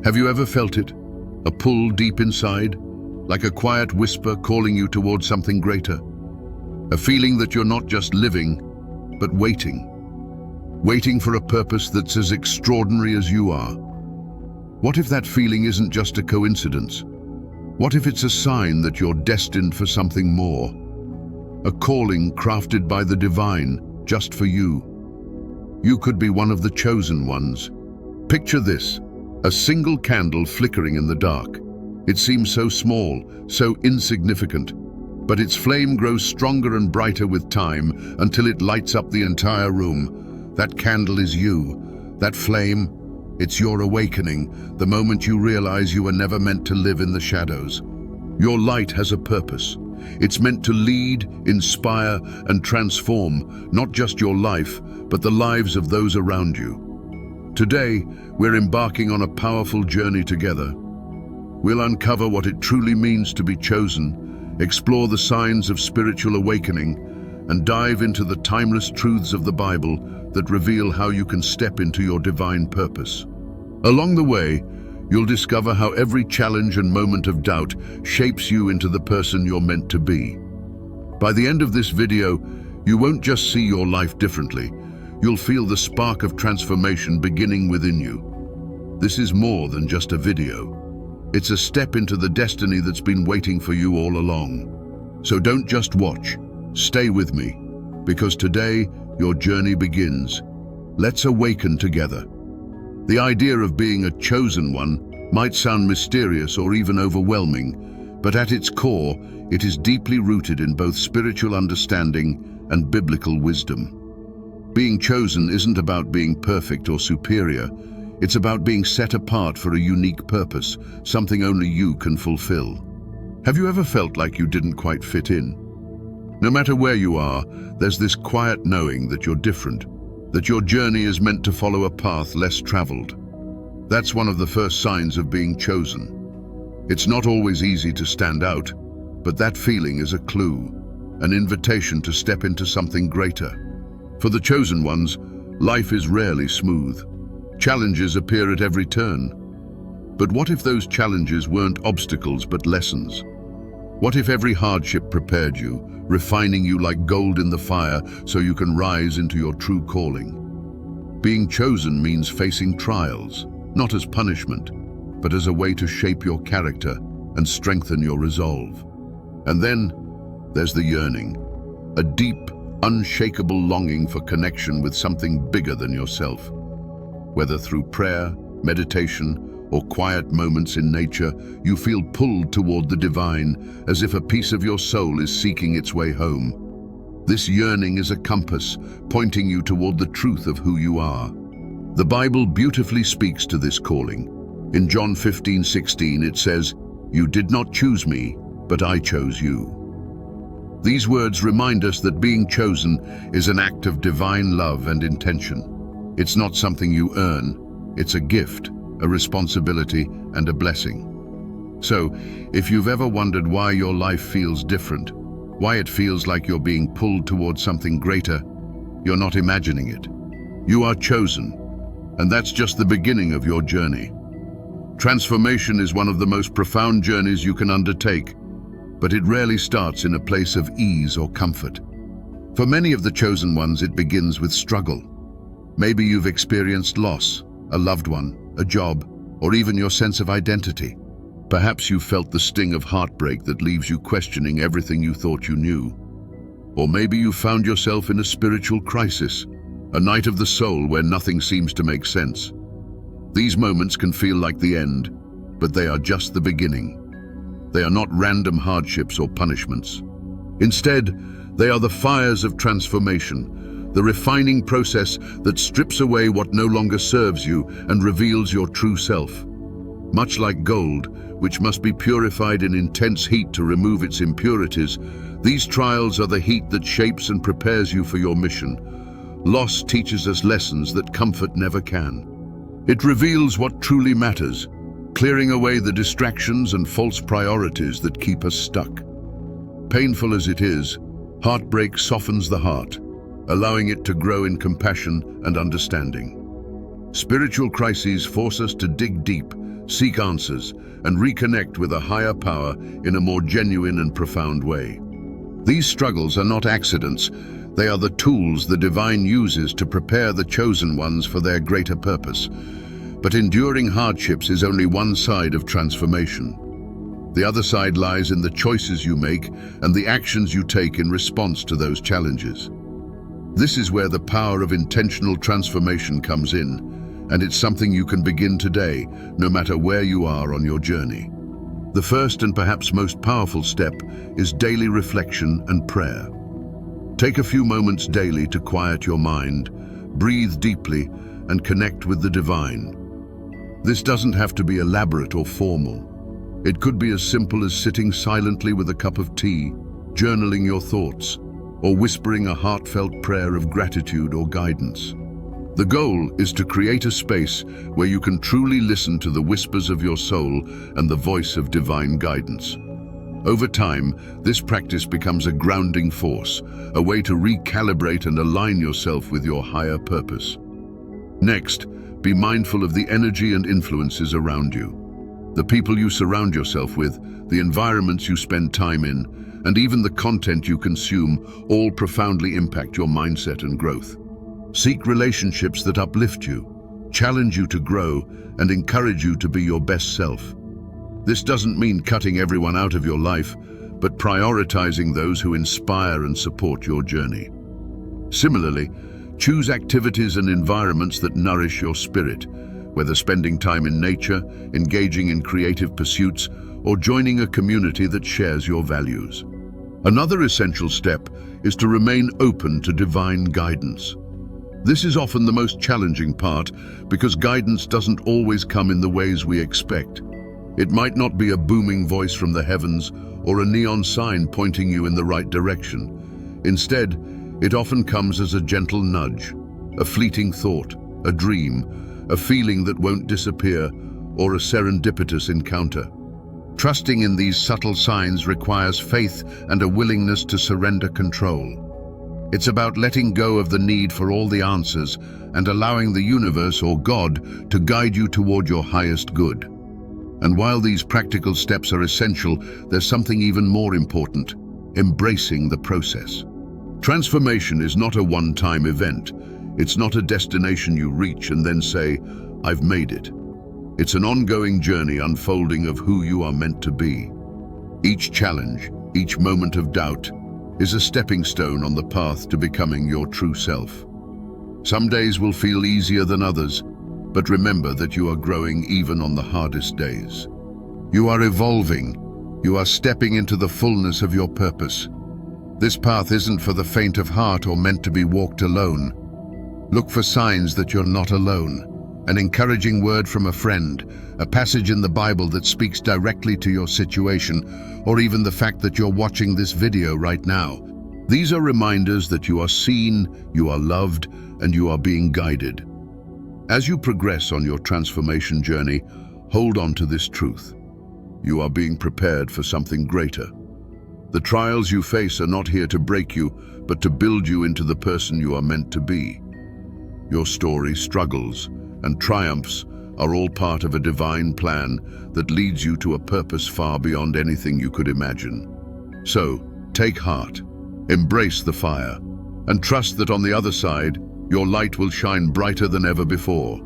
Have you ever felt it? A pull deep inside, like a quiet whisper calling you towards something greater? A feeling that you're not just living, but waiting. Waiting for a purpose that's as extraordinary as you are. What if that feeling isn't just a coincidence? What if it's a sign that you're destined for something more? A calling crafted by the divine, just for you. You could be one of the chosen ones. Picture this, a single candle flickering in the dark. It seems so small, so insignificant, but its flame grows stronger and brighter with time until it lights up the entire room. That candle is you. That flame, it's your awakening, the moment you realize you were never meant to live in the shadows. Your light has a purpose. It's meant to lead, inspire, and transform not just your life, but the lives of those around you. Today, we're embarking on a powerful journey together. We'll uncover what it truly means to be chosen, explore the signs of spiritual awakening, and dive into the timeless truths of the Bible that reveal how you can step into your divine purpose. Along the way, you'll discover how every challenge and moment of doubt shapes you into the person you're meant to be. By the end of this video, you won't just see your life differently, you'll feel the spark of transformation beginning within you. This is more than just a video. It's a step into the destiny that's been waiting for you all along. So don't just watch, stay with me, because today your journey begins. Let's awaken together. The idea of being a chosen one might sound mysterious or even overwhelming, but at its core, it is deeply rooted in both spiritual understanding and biblical wisdom. Being chosen isn't about being perfect or superior. It's about being set apart for a unique purpose, something only you can fulfill. Have you ever felt like you didn't quite fit in? No matter where you are, there's this quiet knowing that you're different, that your journey is meant to follow a path less traveled. That's one of the first signs of being chosen. It's not always easy to stand out, but that feeling is a clue, an invitation to step into something greater. For the chosen ones, life is rarely smooth. Challenges appear at every turn. But what if those challenges weren't obstacles but lessons? What if every hardship prepared you, refining you like gold in the fire so you can rise into your true calling? Being chosen means facing trials, not as punishment, but as a way to shape your character and strengthen your resolve. And then there's the yearning, a deep, unshakable longing for connection with something bigger than yourself. Whether through prayer, meditation, or quiet moments in nature, you feel pulled toward the divine, as if a piece of your soul is seeking its way home. This yearning is a compass, pointing you toward the truth of who you are. The Bible beautifully speaks to this calling. In John 15:16 it says, "You did not choose me, but I chose you." These words remind us that being chosen is an act of divine love and intention. It's not something you earn, it's a gift, a responsibility, and a blessing. So, if you've ever wondered why your life feels different, why it feels like you're being pulled towards something greater, you're not imagining it. You are chosen, and that's just the beginning of your journey. Transformation is one of the most profound journeys you can undertake, but it rarely starts in a place of ease or comfort. For many of the chosen ones, it begins with struggle. Maybe you've experienced loss, a loved one, a job, or even your sense of identity. Perhaps you felt the sting of heartbreak that leaves you questioning everything you thought you knew. Or maybe you found yourself in a spiritual crisis, a night of the soul where nothing seems to make sense. These moments can feel like the end, but they are just the beginning. They are not random hardships or punishments. Instead, they are the fires of transformation, the refining process that strips away what no longer serves you and reveals your true self. Much like gold, which must be purified in intense heat to remove its impurities, these trials are the heat that shapes and prepares you for your mission. Loss teaches us lessons that comfort never can. It reveals what truly matters, clearing away the distractions and false priorities that keep us stuck. Painful as it is, heartbreak softens the heart, allowing it to grow in compassion and understanding. Spiritual crises force us to dig deep, seek answers, and reconnect with a higher power in a more genuine and profound way. These struggles are not accidents. They are the tools the divine uses to prepare the chosen ones for their greater purpose. But enduring hardships is only one side of transformation. The other side lies in the choices you make and the actions you take in response to those challenges. This is where the power of intentional transformation comes in, and it's something you can begin today, no matter where you are on your journey. The first and perhaps most powerful step is daily reflection and prayer. Take a few moments daily to quiet your mind, breathe deeply, and connect with the divine. This doesn't have to be elaborate or formal. It could be as simple as sitting silently with a cup of tea, journaling your thoughts, or whispering a heartfelt prayer of gratitude or guidance. The goal is to create a space where you can truly listen to the whispers of your soul and the voice of divine guidance. Over time, this practice becomes a grounding force, a way to recalibrate and align yourself with your higher purpose. Next, be mindful of the energy and influences around you. The people you surround yourself with, the environments you spend time in, and even the content you consume all profoundly impact your mindset and growth. Seek relationships that uplift you, challenge you to grow, and encourage you to be your best self. This doesn't mean cutting everyone out of your life, but prioritizing those who inspire and support your journey. Similarly, choose activities and environments that nourish your spirit, whether spending time in nature, engaging in creative pursuits, or joining a community that shares your values. Another essential step is to remain open to divine guidance. This is often the most challenging part because guidance doesn't always come in the ways we expect. It might not be a booming voice from the heavens or a neon sign pointing you in the right direction. Instead, it often comes as a gentle nudge, a fleeting thought, a dream, a feeling that won't disappear, or a serendipitous encounter. Trusting in these subtle signs requires faith and a willingness to surrender control. It's about letting go of the need for all the answers and allowing the universe or God to guide you toward your highest good. And while these practical steps are essential, there's something even more important: embracing the process. Transformation is not a one-time event. It's not a destination you reach and then say, "I've made it." It's an ongoing journey unfolding of who you are meant to be. Each challenge, each moment of doubt, is a stepping stone on the path to becoming your true self. Some days will feel easier than others, but remember that you are growing even on the hardest days. You are evolving. You are stepping into the fullness of your purpose. This path isn't for the faint of heart or meant to be walked alone. Look for signs that you're not alone. An encouraging word from a friend, a passage in the Bible that speaks directly to your situation, or even the fact that you're watching this video right now. These are reminders that you are seen, you are loved, and you are being guided. As you progress on your transformation journey, hold on to this truth. You are being prepared for something greater. The trials you face are not here to break you, but to build you into the person you are meant to be. Your story, struggles, and triumphs are all part of a divine plan that leads you to a purpose far beyond anything you could imagine. So, take heart, embrace the fire, and trust that on the other side, your light will shine brighter than ever before.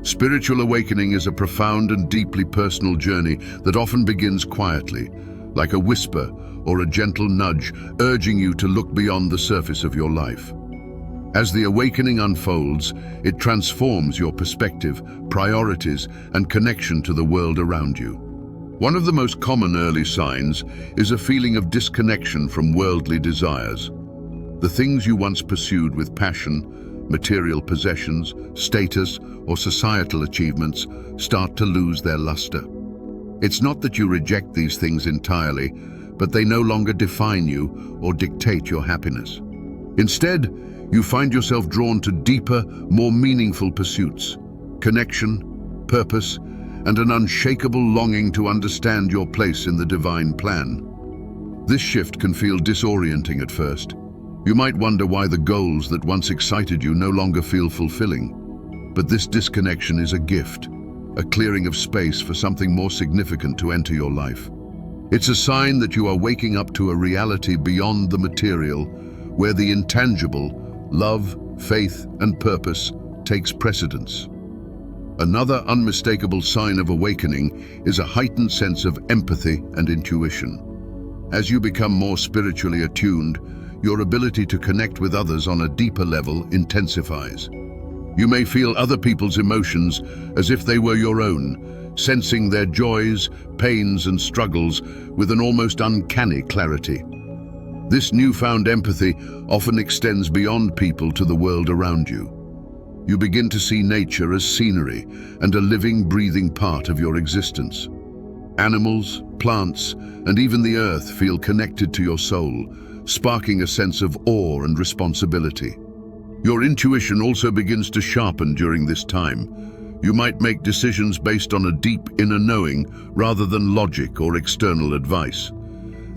Spiritual awakening is a profound and deeply personal journey that often begins quietly, like a whisper or a gentle nudge urging you to look beyond the surface of your life. As the awakening unfolds, it transforms your perspective, priorities, and connection to the world around you. One of the most common early signs is a feeling of disconnection from worldly desires. The things you once pursued with passion, material possessions, status, or societal achievements start to lose their luster. It's not that you reject these things entirely, but they no longer define you or dictate your happiness. Instead, you find yourself drawn to deeper, more meaningful pursuits, connection, purpose, and an unshakable longing to understand your place in the divine plan. This shift can feel disorienting at first. You might wonder why the goals that once excited you no longer feel fulfilling. But this disconnection is a gift. a clearing of space for something more significant to enter your life. It's a sign that you are waking up to a reality beyond the material, where the intangible, love, faith, and purpose takes precedence. Another unmistakable sign of awakening is a heightened sense of empathy and intuition. As you become more spiritually attuned, your ability to connect with others on a deeper level intensifies. You may feel other people's emotions as if they were your own, sensing their joys, pains, and struggles with an almost uncanny clarity. This newfound empathy often extends beyond people to the world around you. You begin to see nature as scenery and a living, breathing part of your existence. Animals, plants, and even the earth feel connected to your soul, sparking a sense of awe and responsibility. Your intuition also begins to sharpen during this time. You might make decisions based on a deep inner knowing rather than logic or external advice.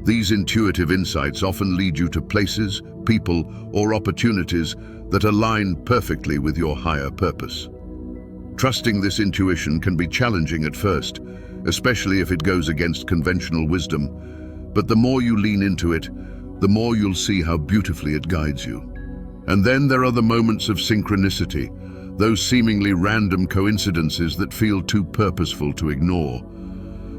These intuitive insights often lead you to places, people, or opportunities that align perfectly with your higher purpose. Trusting this intuition can be challenging at first, especially if it goes against conventional wisdom. But the more you lean into it, the more you'll see how beautifully it guides you. And then there are the moments of synchronicity, those seemingly random coincidences that feel too purposeful to ignore.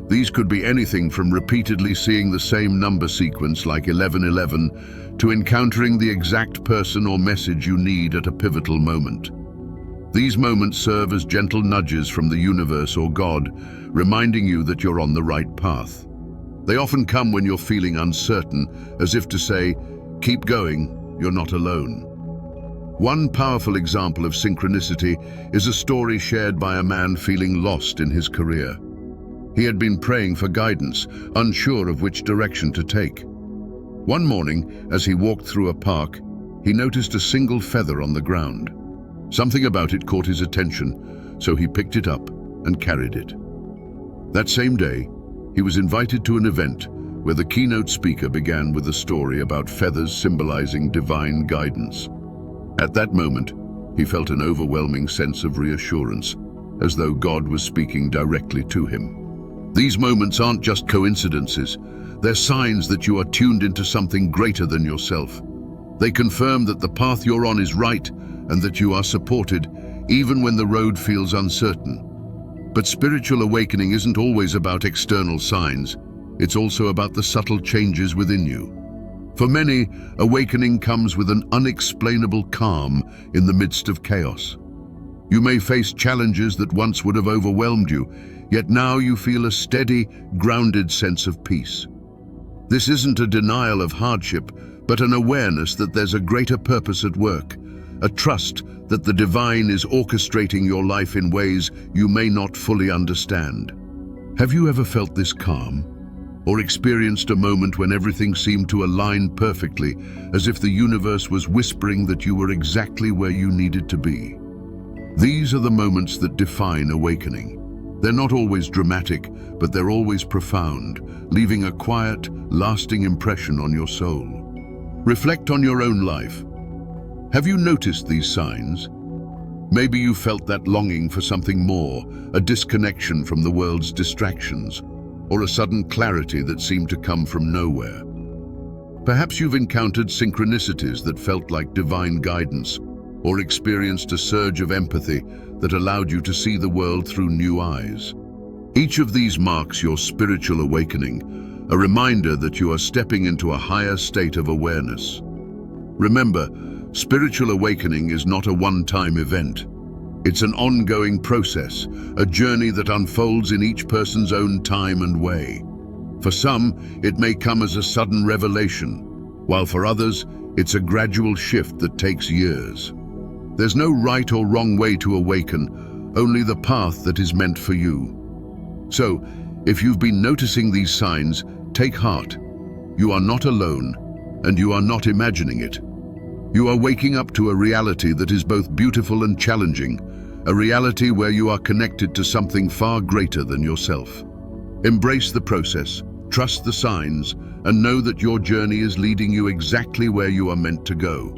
These could be anything from repeatedly seeing the same number sequence like 1111 to encountering the exact person or message you need at a pivotal moment. These moments serve as gentle nudges from the universe or God, reminding you that you're on the right path. They often come when you're feeling uncertain, as if to say, "Keep going, you're not alone." One powerful example of synchronicity is a story shared by a man feeling lost in his career. He had been praying for guidance, unsure of which direction to take. One morning, as he walked through a park, he noticed a single feather on the ground. Something about it caught his attention, so he picked it up and carried it. That same day, he was invited to an event where the keynote speaker began with a story about feathers symbolizing divine guidance. At that moment, he felt an overwhelming sense of reassurance, as though God was speaking directly to him. These moments aren't just coincidences, they're signs that you are tuned into something greater than yourself. They confirm that the path you're on is right and that you are supported, even when the road feels uncertain. But spiritual awakening isn't always about external signs, it's also about the subtle changes within you. For many, awakening comes with an unexplainable calm in the midst of chaos. You may face challenges that once would have overwhelmed you, yet now you feel a steady, grounded sense of peace. This isn't a denial of hardship, but an awareness that there's a greater purpose at work, a trust that the divine is orchestrating your life in ways you may not fully understand. Have you ever felt this calm, or experienced a moment when everything seemed to align perfectly, as if the universe was whispering that you were exactly where you needed to be? These are the moments that define awakening. They're not always dramatic, but they're always profound, leaving a quiet, lasting impression on your soul. Reflect on your own life. Have you noticed these signs? Maybe you felt that longing for something more, a disconnection from the world's distractions, or a sudden clarity that seemed to come from nowhere. Perhaps you've encountered synchronicities that felt like divine guidance, or experienced a surge of empathy that allowed you to see the world through new eyes. Each of these marks your spiritual awakening, a reminder that you are stepping into a higher state of awareness. Remember, spiritual awakening is not a one-time event. It's an ongoing process, a journey that unfolds in each person's own time and way. For some, it may come as a sudden revelation, while for others, it's a gradual shift that takes years. There's no right or wrong way to awaken, only the path that is meant for you. So, if you've been noticing these signs, take heart. You are not alone, and you are not imagining it. You are waking up to a reality that is both beautiful and challenging, a reality where you are connected to something far greater than yourself. Embrace the process, trust the signs, and know that your journey is leading you exactly where you are meant to go.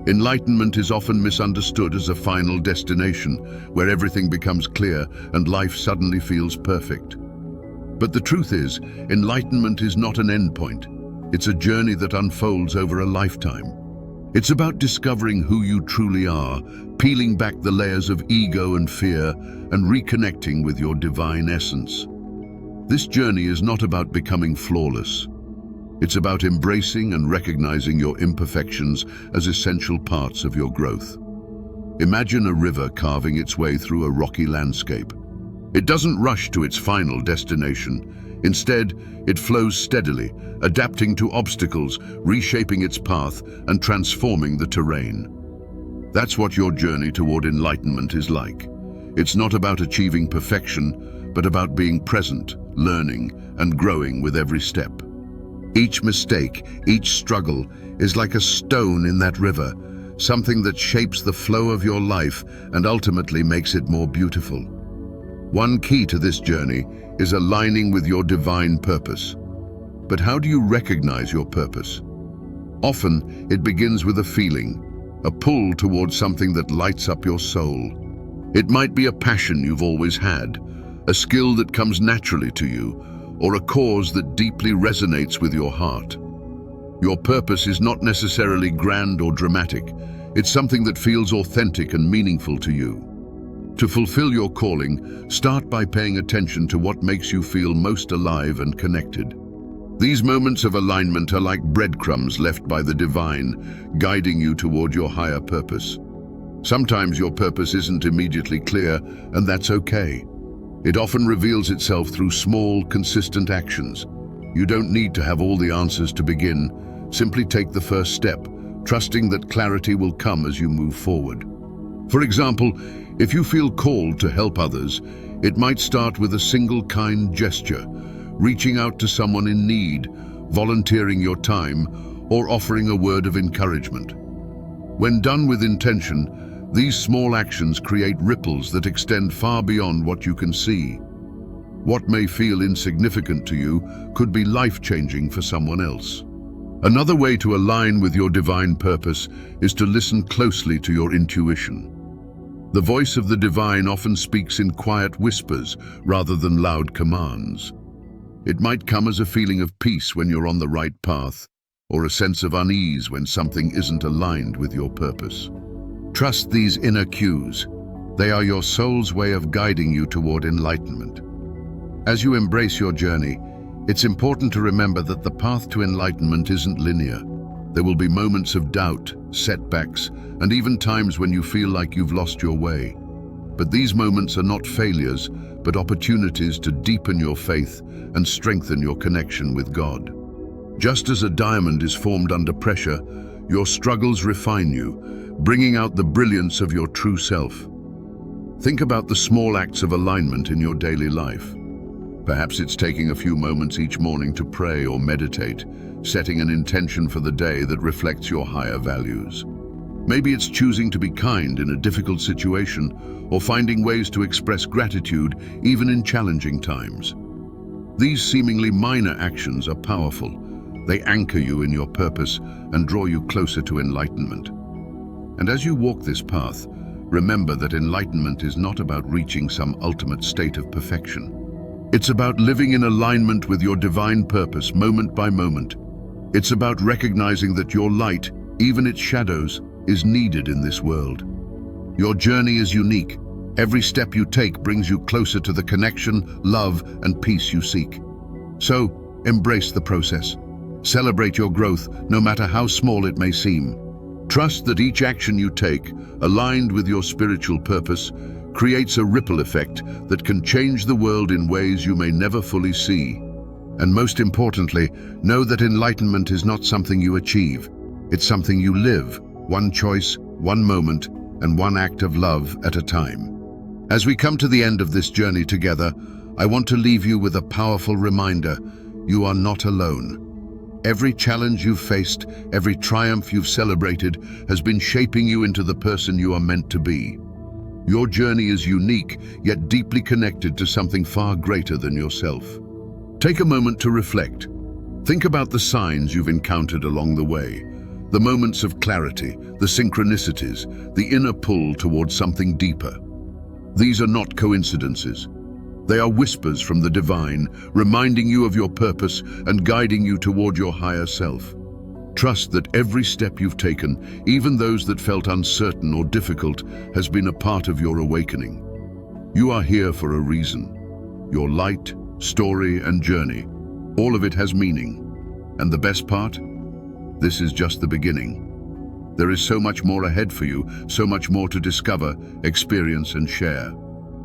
Enlightenment is often misunderstood as a final destination where everything becomes clear and life suddenly feels perfect. But the truth is, enlightenment is not an endpoint. It's a journey that unfolds over a lifetime. It's about discovering who you truly are, peeling back the layers of ego and fear, and reconnecting with your divine essence. This journey is not about becoming flawless. It's about embracing and recognizing your imperfections as essential parts of your growth. Imagine a river carving its way through a rocky landscape. It doesn't rush to its final destination. Instead, it flows steadily, adapting to obstacles, reshaping its path, and transforming the terrain. That's what your journey toward enlightenment is like. It's not about achieving perfection, but about being present, learning, and growing with every step. Each mistake, each struggle, is like a stone in that river, something that shapes the flow of your life and ultimately makes it more beautiful. One key to this journey is aligning with your divine purpose. But how do you recognize your purpose? Often, it begins with a feeling, a pull towards something that lights up your soul. It might be a passion you've always had, a skill that comes naturally to you, or a cause that deeply resonates with your heart. Your purpose is not necessarily grand or dramatic. It's something that feels authentic and meaningful to you. To fulfill your calling, start by paying attention to what makes you feel most alive and connected. These moments of alignment are like breadcrumbs left by the divine, guiding you toward your higher purpose. Sometimes your purpose isn't immediately clear, and that's okay. It often reveals itself through small, consistent actions. You don't need to have all the answers to begin. Simply take the first step, trusting that clarity will come as you move forward. For example, if you feel called to help others, it might start with a single kind gesture, reaching out to someone in need, volunteering your time, or offering a word of encouragement. When done with intention, these small actions create ripples that extend far beyond what you can see. What may feel insignificant to you could be life-changing for someone else. Another way to align with your divine purpose is to listen closely to your intuition. The voice of the divine often speaks in quiet whispers rather than loud commands. It might come as a feeling of peace when you're on the right path, or a sense of unease when something isn't aligned with your purpose. Trust these inner cues. They are your soul's way of guiding you toward enlightenment. As you embrace your journey, it's important to remember that the path to enlightenment isn't linear. There will be moments of doubt, setbacks, and even times when you feel like you've lost your way. But these moments are not failures, but opportunities to deepen your faith and strengthen your connection with God. Just as a diamond is formed under pressure, your struggles refine you, bringing out the brilliance of your true self. Think about the small acts of alignment in your daily life. Perhaps it's taking a few moments each morning to pray or meditate, setting an intention for the day that reflects your higher values. Maybe it's choosing to be kind in a difficult situation, or finding ways to express gratitude even in challenging times. These seemingly minor actions are powerful. They anchor you in your purpose and draw you closer to enlightenment. And as you walk this path, remember that enlightenment is not about reaching some ultimate state of perfection. It's about living in alignment with your divine purpose moment by moment. It's about recognizing that your light, even its shadows, is needed in this world. Your journey is unique. Every step you take brings you closer to the connection, love, and peace you seek. So, embrace the process. Celebrate your growth, no matter how small it may seem. Trust that each action you take, aligned with your spiritual purpose, creates a ripple effect that can change the world in ways you may never fully see. And most importantly, know that enlightenment is not something you achieve. It's something you live, one choice, one moment, and one act of love at a time. As we come to the end of this journey together, I want to leave you with a powerful reminder: you are not alone. Every challenge you've faced, every triumph you've celebrated, has been shaping you into the person you are meant to be. Your journey is unique, yet deeply connected to something far greater than yourself. Take a moment to reflect. Think about the signs you've encountered along the way, The moments of clarity, the synchronicities, the inner pull towards something deeper. These are not coincidences. They are whispers from the divine, reminding you of your purpose and guiding you toward your higher self. Trust that every step you've taken, even those that felt uncertain or difficult, has been a part of your awakening. You are here for a reason. Your light, story, and journey, all of it has meaning. And the best part? This is just the beginning. There is so much more ahead for you, so much more to discover, experience, and share.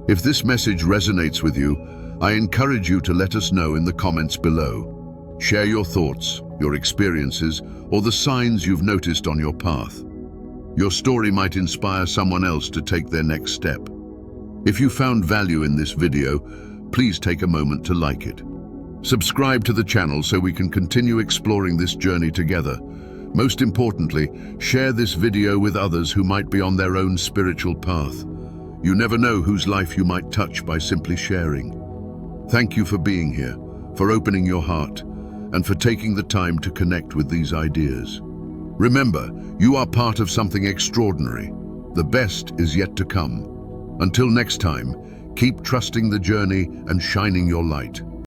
If this message resonates with you, I encourage you to let us know in the comments below. Share your thoughts, your experiences, or the signs you've noticed on your path. Your story might inspire someone else to take their next step. If you found value in this video, please take a moment to like it. Subscribe to the channel so we can continue exploring this journey together. Most importantly, share this video with others who might be on their own spiritual path. You never know whose life you might touch by simply sharing. Thank you for being here, for opening your heart, and for taking the time to connect with these ideas. Remember, you are part of something extraordinary. The best is yet to come. Until next time, keep trusting the journey and shining your light.